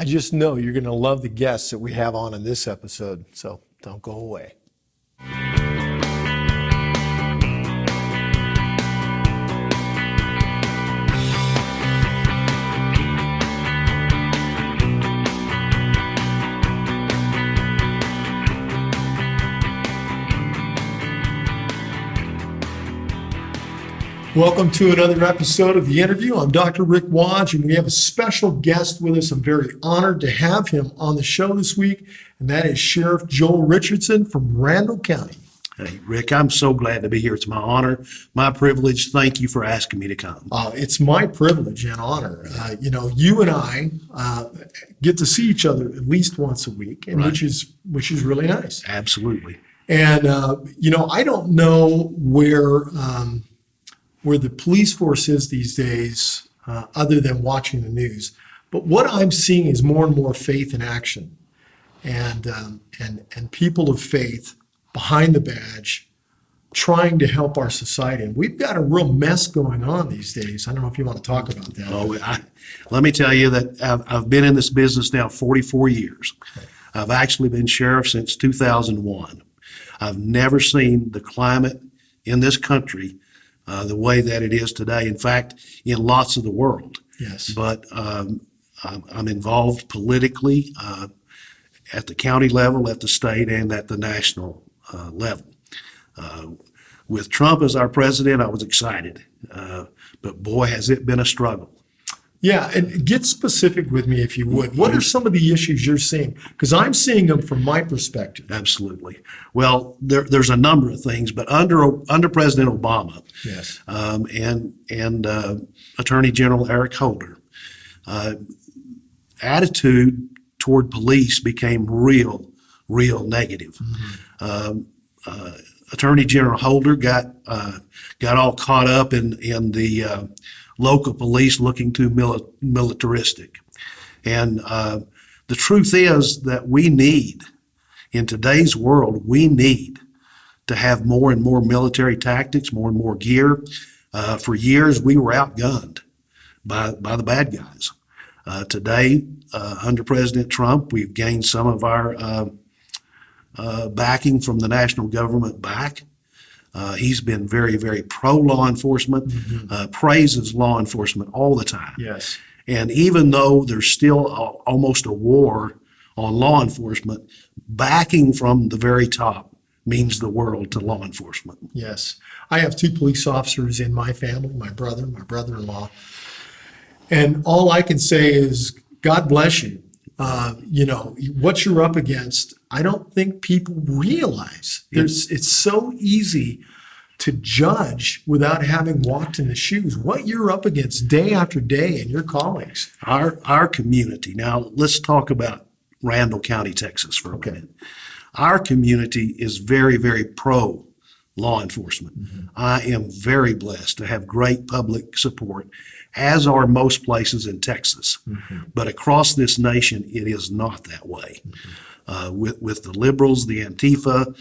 I just know you're going to love the guests that we have on in this episode, so don't go away. Welcome to another episode of The Interview. I'm Dr. Rick Wadge, and we have a special guest with us. I'm very honored to have him on the show this week, and that is Sheriff Joel Richardson from Randall County. Hey, Rick, I'm so glad to be here. It's my honor, my privilege. Thank you for asking me to come. It's my privilege and honor. You and I get to see each other at least once a week, and Right. which is really nice. Absolutely. And I don't know where the police force is these days, other than watching the news. But what I'm seeing is more and more faith in action, and people of faith behind the badge, trying to help our society. And we've got a real mess going on these days. I don't know if you want to talk about that. Let me tell you that I've been in this business now 44 years. I've actually been sheriff since 2001. I've never seen the climate in this country the way that it is today. In fact, in lots of the world. Yes. But I'm involved politically at the county level, at the state, and at the national level. With Trump as our president, I was excited. But boy, has it been a struggle. Yeah, and get specific with me if you would. What are some of the issues you're seeing? Because I'm seeing them from my perspective. Absolutely. Well, there's a number of things, but under President Obama, Yes. and Attorney General Eric Holder, attitude toward police became real negative. Attorney General Holder got all caught up in the local police looking too militaristic. And the truth is that in today's world, we need to have more and more military tactics, more and more gear. For years, we were outgunned by the bad guys. Today, under President Trump, we've gained some of our backing from the national government back. He's been very, very pro law enforcement, praises law enforcement all the time. Yes. And even though there's still almost a war on law enforcement, backing from the very top means the world to law enforcement. Yes. I have two police officers in my family, my brother, my brother-in-law. And all I can say is, God bless you. What you're up against, I don't think people realize. It's so easy to judge without having walked in the shoes. What you're up against day after day and your colleagues. Our community, now let's talk about Randall County, Texas for a minute. Our community is very, very pro law enforcement. I am very blessed to have great public support, as are most places in Texas. But across this nation, it is not that way. With the liberals, the Antifa,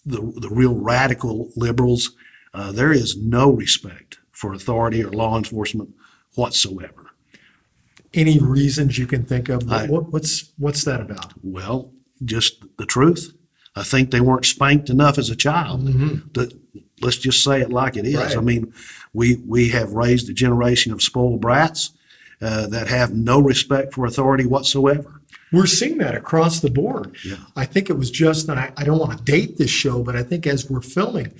the real radical liberals, there is no respect for authority or law enforcement whatsoever. Any reasons you can think of? What's that about? Well, just the truth. I think they weren't spanked enough as a child. Let's just say it like it is. Right. I mean, we have raised a generation of spoiled brats that have no respect for authority whatsoever. We're seeing that across the board. Yeah. I think it was just, and I don't want to date this show, but I think as we're filming,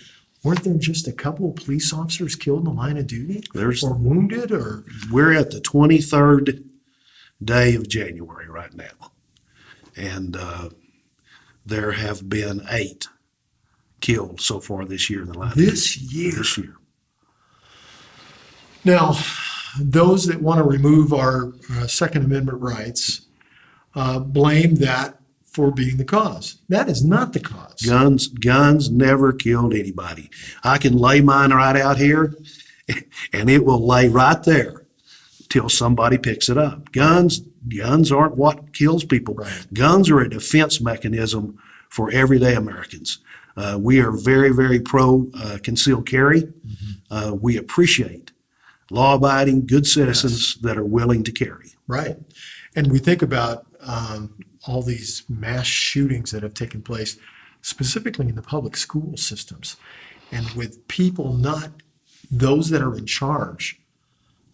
weren't there just a couple of police officers killed in the line of duty? Or wounded? Or We're at the 23rd day of January right now. And there have been 8 killed so far this year in the line of duty. This year? This year. Now, those that want to remove our Second Amendment rights blame that for being the cause. That is not the cause. Guns never killed anybody. I can lay mine right out here, and it will lay right there till somebody picks it up. Guns aren't what kills people. Right. Guns are a defense mechanism for everyday Americans. We are very, very pro concealed carry. We appreciate law-abiding, good citizens that are willing to carry. Right. And we think about all these mass shootings that have taken place, specifically in the public school systems, and with people those that are in charge,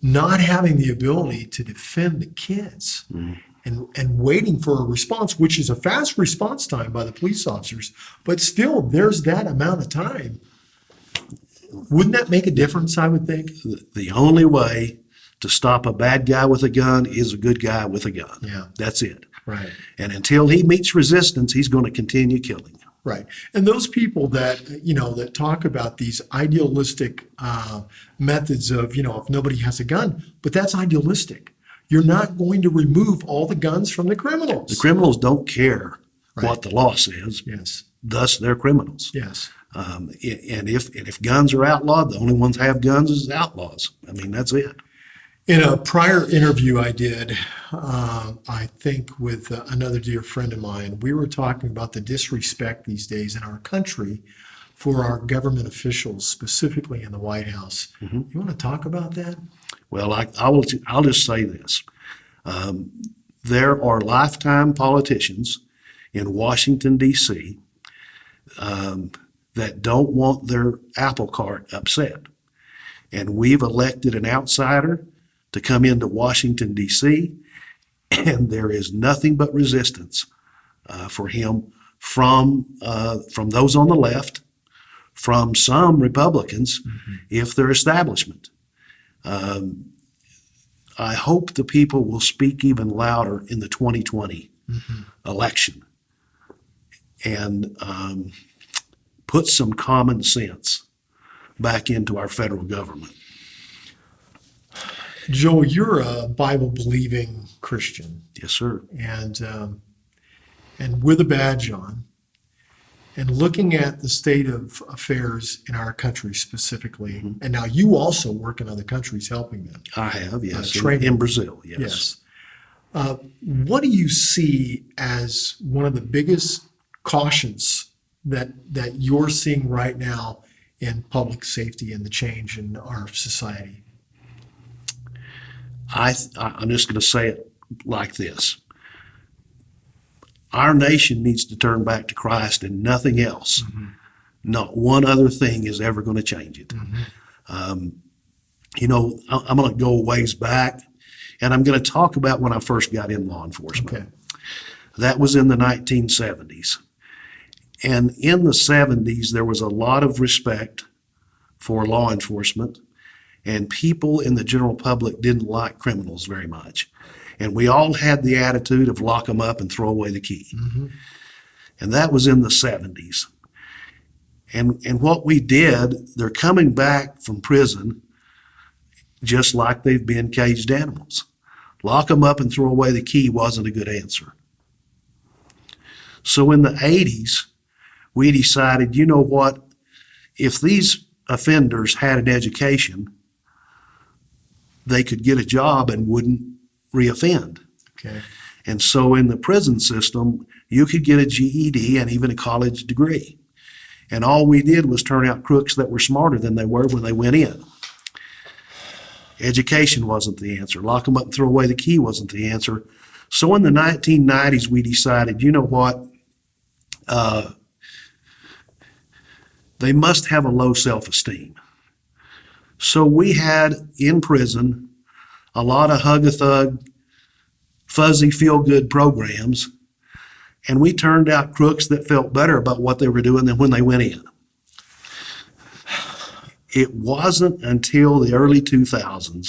not having the ability to defend the kids and waiting for a response, which is a fast response time by the police officers, but still there's that amount of time. Wouldn't that make a difference, I would think? The only way to stop a bad guy with a gun is a good guy with a gun. Yeah. That's it. Right. And until he meets resistance, he's going to continue killing. Right. And those people that, that talk about these idealistic methods of, if nobody has a gun, but that's idealistic. You're not going to remove all the guns from the criminals. The criminals don't care Right. what the law says. Yes. Thus, they're criminals. Yes. And if guns are outlawed, the only ones that have guns is outlaws. I mean, that's it. In a prior interview I did, I think with another dear friend of mine, we were talking about the disrespect these days in our country for our government officials, specifically in the White House. You want to talk about that? Well, I'll just say this. There are lifetime politicians in Washington, D.C. That don't want their apple cart upset. And we've elected an outsider to come into Washington, D.C., and there is nothing but resistance for him from those on the left, from some Republicans, if they're establishment. I hope the people will speak even louder in the 2020 election and put some common sense back into our federal government. Joe, you're a Bible-believing Christian, Yes, sir. and with a badge on, and looking at the state of affairs in our country specifically, and now you also work in other countries helping them. I have, yes. training. In Brazil, yes. Yes. What do you see as one of the biggest cautions that you're seeing right now in public safety and the change in our society? I'm just going to say it like this. Our nation needs to turn back to Christ and nothing else. Not one other thing is ever going to change it. I'm going to go a ways back, and I'm going to talk about when I first got in law enforcement. Okay. That was in the 1970s. And in the 70s, there was a lot of respect for law enforcement, and people in the general public didn't like criminals very much. And we all had the attitude of lock them up and throw away the key. And that was in the 70s. And what we did, they're coming back from prison just like they've been caged animals. Lock them up and throw away the key wasn't a good answer. So in the 80s, we decided, you know what, if these offenders had an education, they could get a job and wouldn't reoffend. Okay. And so in the prison system, you could get a GED and even a college degree. And all we did was turn out crooks that were smarter than they were when they went in. Education wasn't the answer. Lock them up and throw away the key wasn't the answer. So in the 1990s, we decided, you know what? They must have a low self-esteem. So we had in prison a lot of hug-a-thug, fuzzy feel-good programs, and we turned out crooks that felt better about what they were doing than when they went in. It wasn't until the early 2000s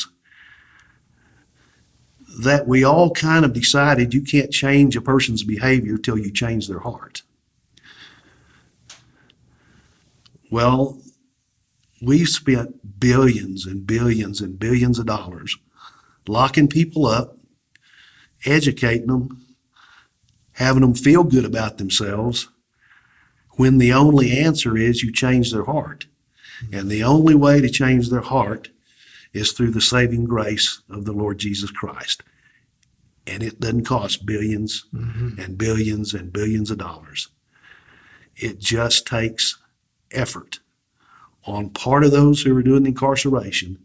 that we all kind of decided you can't change a person's behavior till you change their heart. Well, we've spent billions and billions and billions of dollars locking people up, educating them, having them feel good about themselves, when the only answer is you change their heart. And the only way to change their heart is through the saving grace of the Lord Jesus Christ. And it doesn't cost billions and billions and billions of dollars. It just takes effort on part of those who are doing incarceration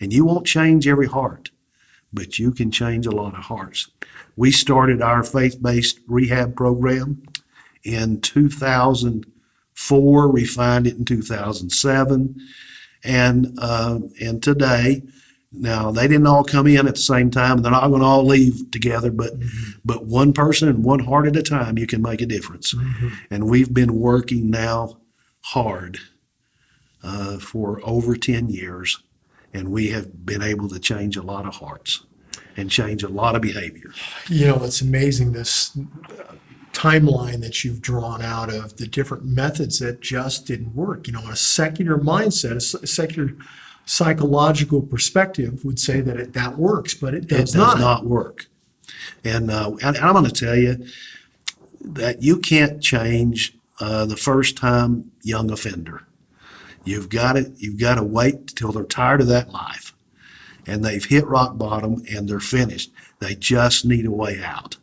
And you won't change every heart, but you can change a lot of hearts. We started our faith-based rehab program in 2004, refined it in 2007, and today, now they didn't all come in at the same time. They're not going to all leave together, but one person and one heart at a time, you can make a difference. And we've been working now hard for over 10 years, and we have been able to change a lot of hearts and change a lot of behavior. You know, it's amazing, this timeline that you've drawn out of the different methods that just didn't work. You know, a secular mindset, a secular psychological perspective would say that that works, but it does not work. And I'm going to tell you that you can't change the first time young offender. You've got to wait till they're tired of that life and they've hit rock bottom and they're finished. They just need a way out.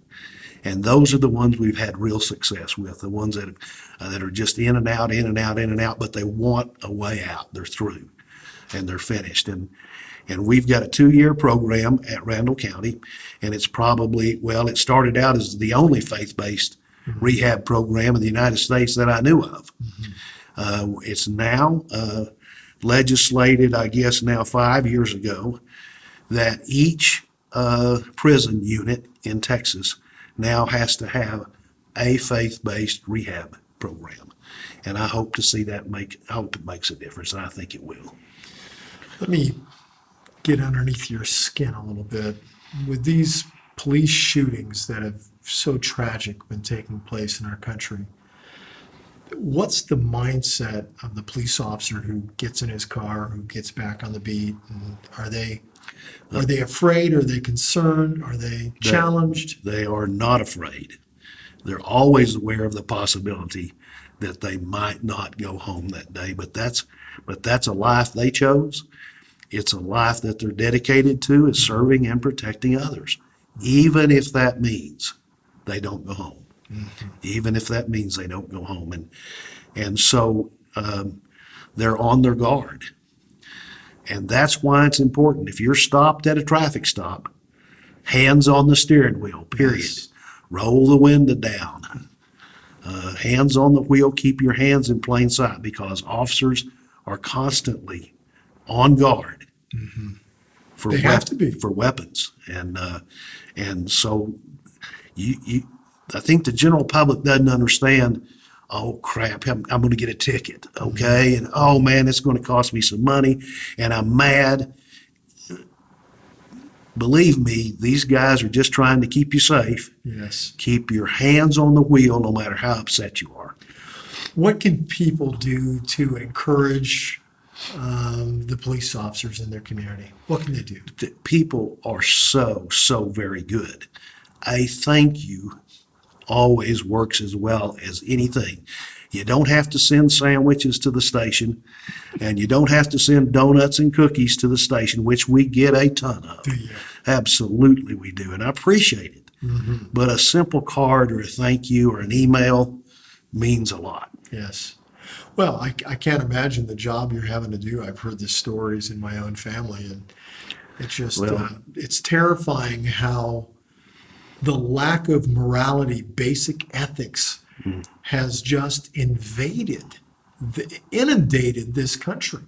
And those are the ones we've had real success with, the ones that are just in and out, in and out, in and out, but they want a way out. They're through and they're finished. And we've got a 2-year program at Randall County, and it's probably, well, it started out as the only faith-based rehab program in the United States that I knew of. It's now legislated, I guess now 5 years ago, that each prison unit in Texas now has to have a faith-based rehab program. And I hope to see that I hope it makes a difference, and I think it will. Let me get underneath your skin a little bit. With these police shootings that have so tragic been taking place in our country, what's the mindset of the police officer who gets in his car, who gets back on the beat? And are they afraid? Are they concerned? Are they challenged? They are not afraid. They're always aware of the possibility that they might not go home that day. But that's a life they chose. It's a life that they're dedicated to, is serving and protecting others, even if that means they don't go home. Even if that means they don't go home. And so they're on their guard. And that's why it's important. If you're stopped at a traffic stop, hands on the steering wheel, period. Yes. Roll the window down. Hands on the wheel, keep your hands in plain sight, because officers are constantly on guard for They have to be. for weapons. And so I think the general public doesn't understand, oh crap, I'm going to get a ticket, okay? And oh man, it's going to cost me some money and I'm mad. Believe me, these guys are just trying to keep you safe. Yes. Keep your hands on the wheel no matter how upset you are. What can people do to encourage the police officers in their community? What can they do? The people are so very good. A thank you always works as well as anything. You don't have to send sandwiches to the station, and you don't have to send donuts and cookies to the station, which we get a ton of. Do you? Absolutely we do, and I appreciate it. But a simple card or a thank you or an email means a lot. Yes. Well, I can't imagine the job you're having to do. I've heard the stories in my own family, and it's just, it's terrifying how the lack of morality, basic ethics, has just inundated this country.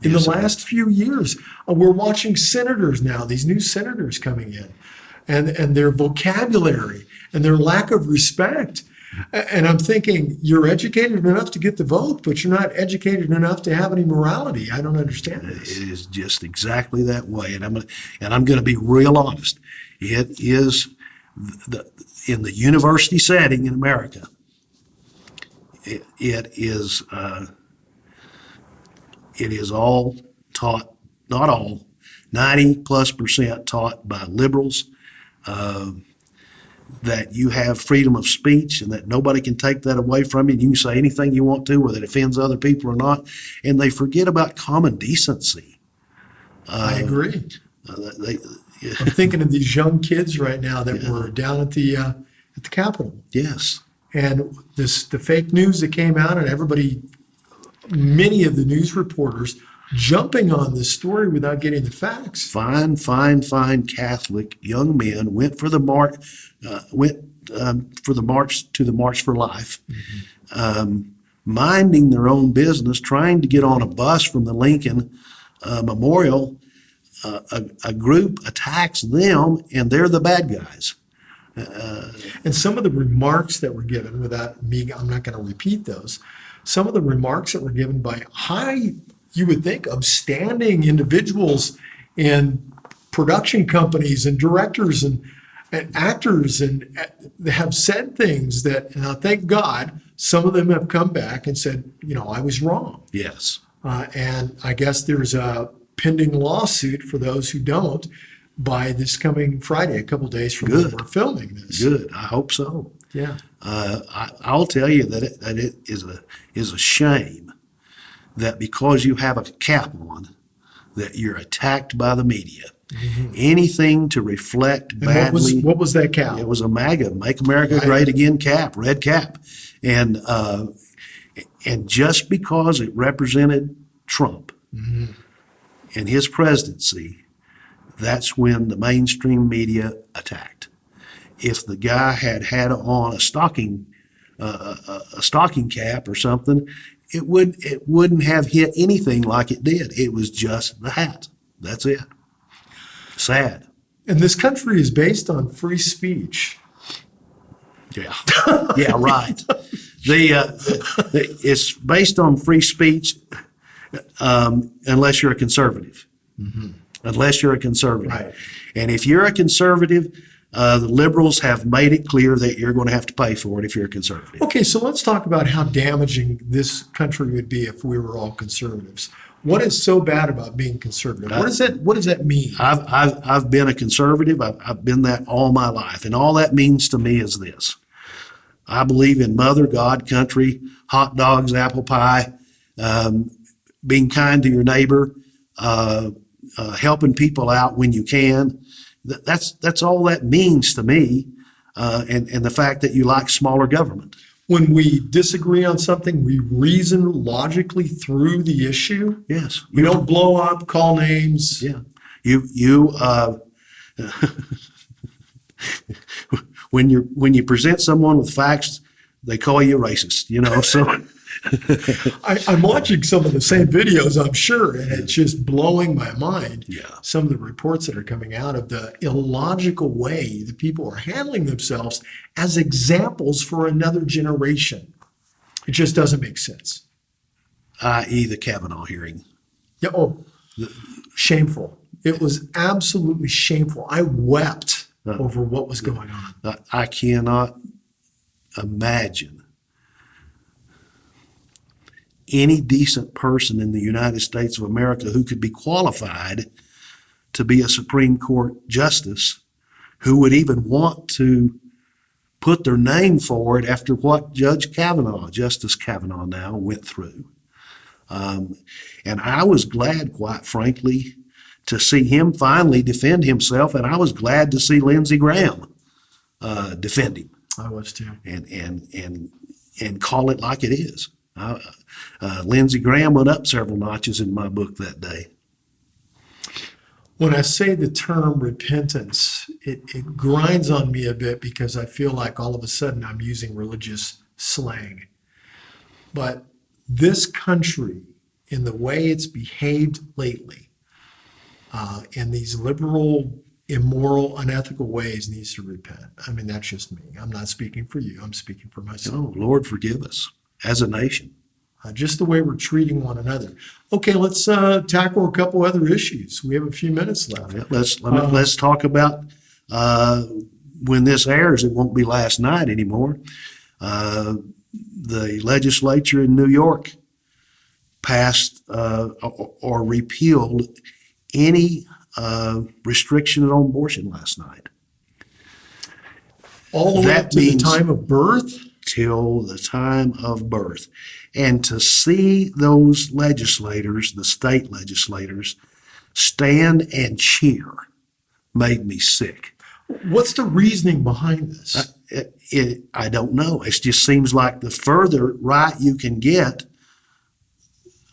In the last few years, we're watching senators now, these new senators coming in, and their vocabulary and their lack of respect. And I'm thinking, you're educated enough to get the vote, but you're not educated enough to have any morality. I don't understand this. It is just exactly that way, and I'm going to be real honest. It is in the university setting in America. It is all taught, not all, 90+% taught by liberals, that you have freedom of speech and that nobody can take that away from you. And you can say anything you want to, whether it offends other people or not. And they forget about common decency. I agree. I'm thinking of these young kids right now that were down at the Capitol. Yes. And the fake news that came out, and many of the news reporters jumping on this story without getting the facts. Fine Catholic young men went for the march to the March for Life, minding their own business, trying to get on a bus from the Lincoln Memorial. A group attacks them, and they're the bad guys. And some of the remarks that were given, without me, I'm not going to repeat those. Some of the remarks that were given by you would think, upstanding individuals in production companies and directors and actors, and they have said things that, thank God, some of them have come back and said, I was wrong. Yes. And I guess there's a pending lawsuit for those who don't by this coming Friday, a couple days from when we're filming this. Good. I hope so. Yeah. I'll tell you that it is a shame that because you have a cap on, that you're attacked by the media. Mm-hmm. Anything to reflect and badly. What was that cap? It was a MAGA, Make America Great Again cap, red cap. And just because it represented Trump and his presidency, that's when the mainstream media attacked. If the guy had on a stocking cap or something, it wouldn't have hit anything like it did. It was just the hat. That's it. Sad. And this country is based on free speech. Yeah. Yeah, right. It's based on free speech unless you're a conservative. Mm-hmm. Unless you're a conservative. Right. And if you're a conservative, the liberals have made it clear that you're going to have to pay for it if you're a conservative. Okay, so let's talk about how damaging this country would be if we were all conservatives. What is so bad about being conservative? What does that mean? I've been a conservative. I've been that all my life. And all that means to me is this. I believe in mother, God, country, hot dogs, apple pie, being kind to your neighbor, helping people out when you can. That's all that means to me, and the fact that you like smaller government. When we disagree on something, we reason logically through the issue. Yes. We don't blow up, call names. Yeah. When you present someone with facts, they call you a racist, so. I'm watching some of the same videos, I'm sure, and it's just blowing my mind. Yeah. Some of the reports that are coming out of the illogical way the people are handling themselves as examples for another generation. It just doesn't make sense. I.e. the Kavanaugh hearing. Yeah. Shameful. It was absolutely shameful. I wept over what was going on. I cannot imagine any decent person in the United States of America who could be qualified to be a Supreme Court justice who would even want to put their name forward after what Justice Kavanaugh now went through. And I was glad, quite frankly, to see him finally defend himself, and I was glad to see Lindsey Graham defend him. I was too. And call it like it is. Lindsey Graham went up several notches in my book that day. When I say the term repentance, it grinds on me a bit because I feel like all of a sudden I'm using religious slang. But this country, in the way it's behaved lately, in these liberal, immoral, unethical ways, needs to repent. I mean, that's just me. I'm not speaking for you. I'm speaking for myself. Oh, Lord, forgive us as a nation. Just the way we're treating one another. Okay, let's tackle a couple other ishes. We have a few minutes left. Yeah, let's talk about when this airs. It won't be last night anymore. The legislature in New York passed or repealed any restriction on abortion last night. All the way up to the time of birth? Till the time of birth. And to see those legislators, the state legislators, stand and cheer made me sick. What's the reasoning behind this? I don't know. It just seems like the further right you can get,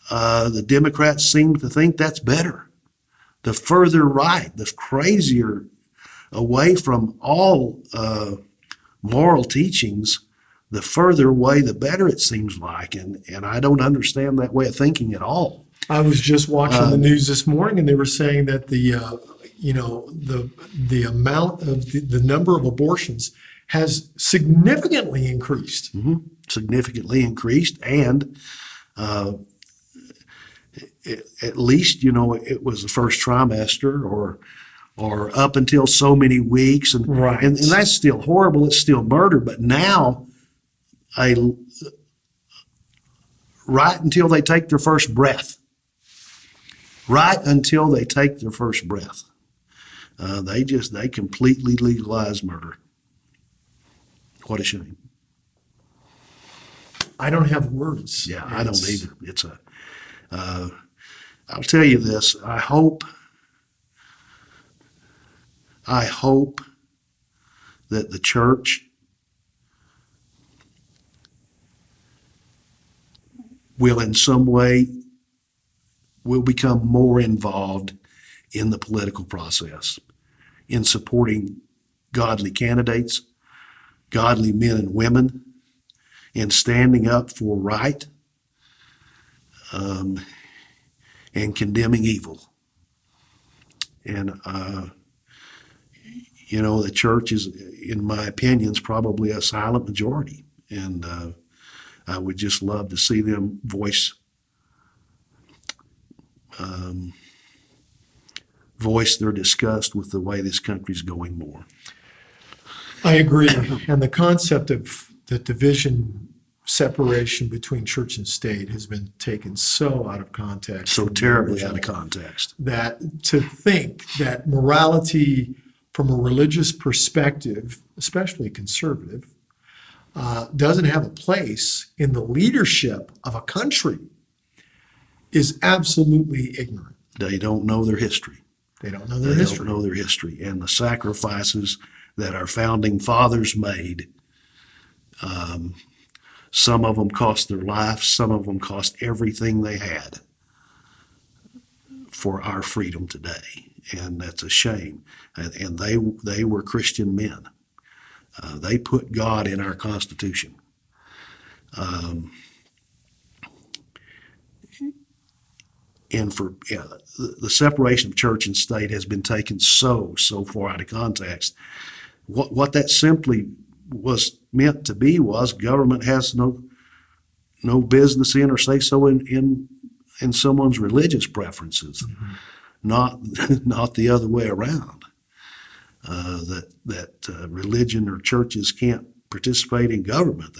the Democrats seem to think that's better. The further right, the crazier away from all moral teachings, the further away, the better it seems like. And I don't understand that way of thinking at all. I was just watching the news this morning, and they were saying that the amount of the number of abortions has significantly increased. Significantly increased, and at least, it was the first trimester or up until so many weeks. And, Right. and that's still horrible. It's still murder. But now, right until they take their first breath, they completely legalize murder. What a shame. I don't have words. Yeah, I don't either. I'll tell you this. I hope that the church will in some way become more involved in the political process, in supporting godly candidates, godly men and women, in standing up for right, and condemning evil. And, the church is, in my opinion, is probably a silent majority. And I would just love to see them voice their disgust with the way this country's going more. I agree. And the concept of the division, separation between church and state has been taken so out of context. So terribly out of context. That to think that morality from a religious perspective, especially conservative, doesn't have a place in the leadership of a country is absolutely ignorant. They don't know their history. They don't know their history. They don't know their history and the sacrifices that our founding fathers made. Some of them cost their lives. Some of them cost everything they had for our freedom today. And that's a shame. And they were Christian men. They put God in our Constitution. And for the separation of church and state has been taken so far out of context. What that simply was meant to be was government has no business in or say so in someone's religious preferences, not the other way around. That religion or churches can't participate in government.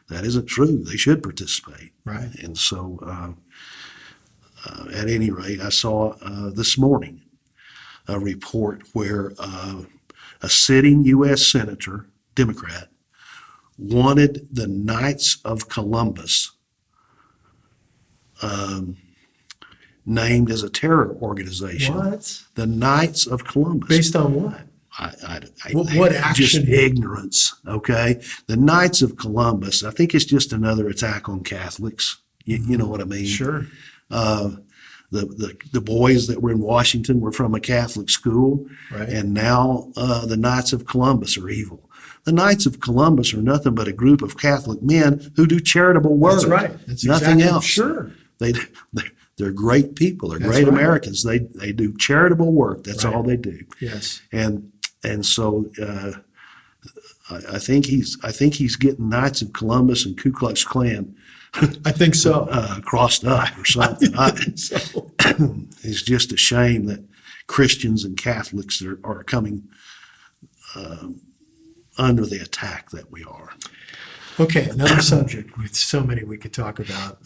That isn't true. They should participate. Right. And so, at any rate, I saw this morning a report where a sitting U.S. Senator, Democrat, wanted the Knights of Columbus named as a terror organization. What? The Knights of Columbus. Based on what? What Just action? ignorance, okay? The Knights of Columbus, I think it's just another attack on Catholics. You know what I mean? Sure. The boys that were in Washington were from a Catholic school, Right. and now the Knights of Columbus are evil. The Knights of Columbus are nothing but a group of Catholic men who do charitable work. That's right. That's nothing exactly, else. Sure. They're great people. They're That's great right. Americans. They do charitable work. That's Right. all they do. Yes. And so I think he's getting Knights of Columbus and Ku Klux Klan I think so. crossed up or something. So, It's just a shame that Christians and Catholics are coming under the attack that we are. okay, another subject with so many we could talk about.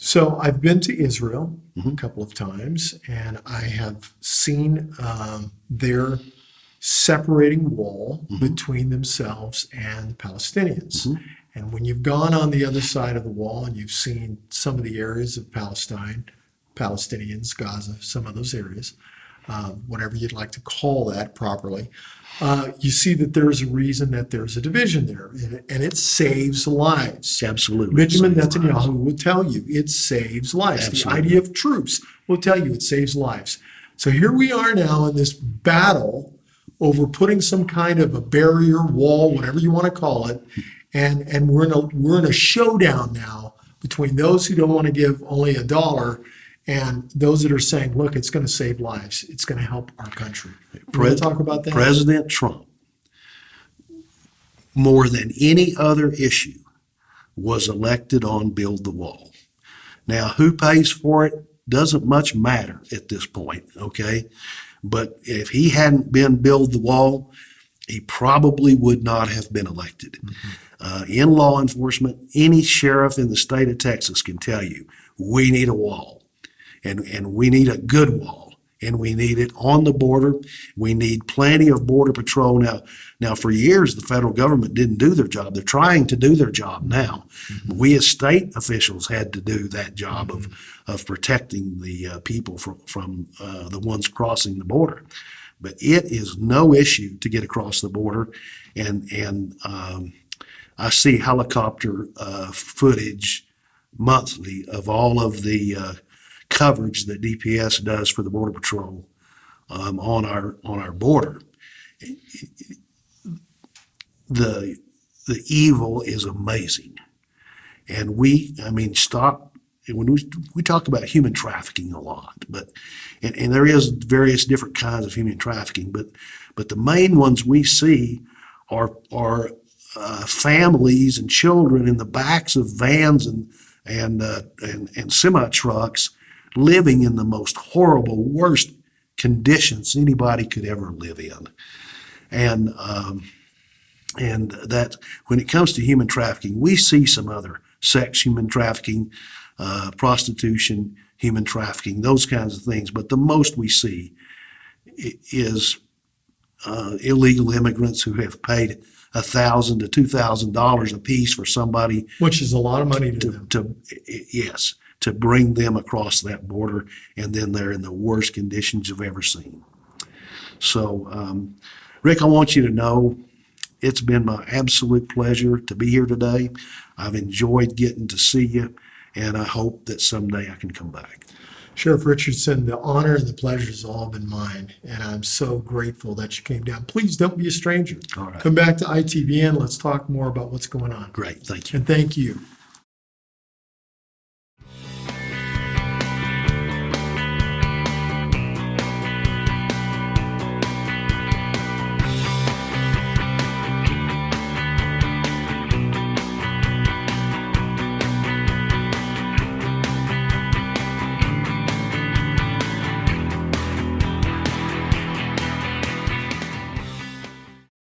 So I've been to Israel a couple of times, and I have seen their separating wall between themselves and the Palestinians. And when you've gone on the other side of the wall and you've seen some of the areas of Palestine, Palestinians, Gaza, some of those areas, whatever you'd like to call that properly, you see that there's a reason that there's a division there, and it saves lives. Absolutely. Benjamin Saves lives. Netanyahu would tell you it saves lives. Absolutely. The idea of troops will tell you it saves lives. So here we are now in this battle over putting some kind of a barrier, wall, whatever you want to call it, and we're in a showdown now between those who don't want to give only $1 and those that are saying, look, it's going to save lives. It's going to help our country. We're going to talk about that. President Trump, more than any other issue, was elected on Build the Wall. Now, who pays for it doesn't much matter at this point, okay? But if he hadn't been Build the Wall, he probably would not have been elected. In law enforcement, any sheriff in the state of Texas can tell you, we need a wall, and we need a good wall, and we need it on the border. We need plenty of border patrol. Now, for years, the federal government didn't do their job. They're trying to do their job now. We as state officials had to do that job of protecting the people from the ones crossing the border. But it is no issue to get across the border, and I see helicopter footage monthly of all of the coverage that DPS does for the Border Patrol on our border. The evil is amazing, and stop. When we talk about human trafficking a lot, but and there is various different kinds of human trafficking, but the main ones we see are families and children in the backs of vans and semi trucks living in the most horrible, worst conditions anybody could ever live in, and that when it comes to human trafficking, we see some other sex human trafficking. Prostitution, human trafficking, those kinds of things. But the most we see is illegal immigrants who have paid $1,000 to $2,000 a piece for somebody, Which is a lot of money to them. to bring them across that border, and then they're in the worst conditions you've ever seen. So, Rick, I want you to know it's been my absolute pleasure to be here today. I've enjoyed getting to see you, and I hope that someday I can come back. Sheriff Richardson, the honor and the pleasure has all been mine, and I'm so grateful that you came down. Please don't be a stranger. All right. Come back to ITVN. Let's talk more about what's going on. Great. Thank you. And thank you.